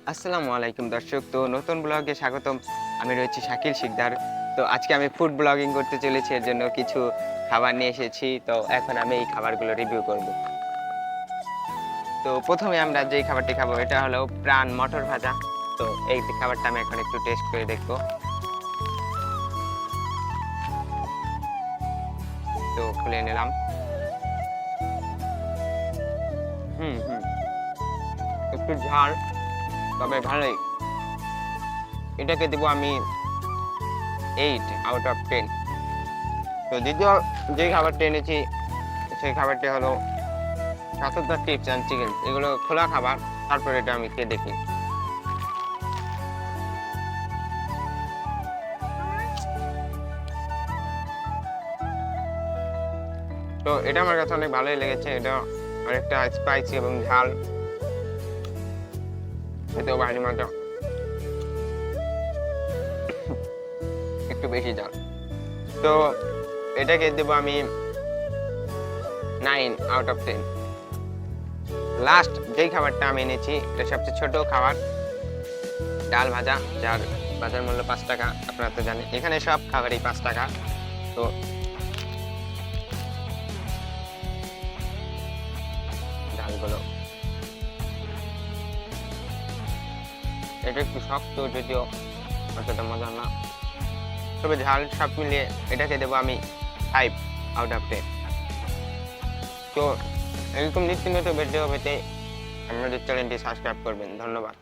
আসসালামু আলাইকুম দর্শক। তো নতুন ব্লগে স্বাগতম। আমি রয়েছি শাকিল শিকদার। তো আজকে আমি ফুড ব্লগিং করতে চলেছি। এর জন্য কিছু খাবার নিয়ে এসেছি। তো এখন আমি এই খাবারগুলো রিভিউ করব। তো ১ম এ আমরা যেই খাবারটি খাবো এটা হলো প্রাণ মটর ভাজা। তো এই খাবারটা আমি এখন একটু টেস্ট করে দেখব। তো খুলে নিলাম। হুম। একটু ঝাল, তবে ভালোই। এটাকে দিব আমি 8 আউট অফ 10। তো দ্বিতীয় যেই খাবারটি এনেছি সেই খাবারটি হলো স্বাস্থ্যকর চিপস অ্যান্ড চিকেন। এগুলো খোলা খাবার। তারপর এটা আমি খেয়ে দেখি। তো এটা আমার কাছে অনেক ভালোই লেগেছে। এটা অনেকটা স্পাইসি এবং ঝাল। খেতেও ভারী মজা। একটু বেশি ঝাল। তো এটাকে দেবো আমি 9 আউট অফ 10। লাস্ট যেই খাবারটা আমি এনেছি এটা সবচেয়ে ছোট খাবার, ডাল ভাজা, যার বাজার মূল্য ৫ টাকা। আপনারা তো জানেন এখানে সব খাবারই ৫ টাকা। তো ডালগুলো এটা একটু শক্ত, যদিও অতটা মজা না, তবে ঝাল সব মিলিয়ে এটাকে দেবো আমি 5 আউট অফ 10। তো এরকম নিত্য নতুন ভিডিও পেতে আমাদের চ্যানেলটি সাবস্ক্রাইব করবেন। ধন্যবাদ।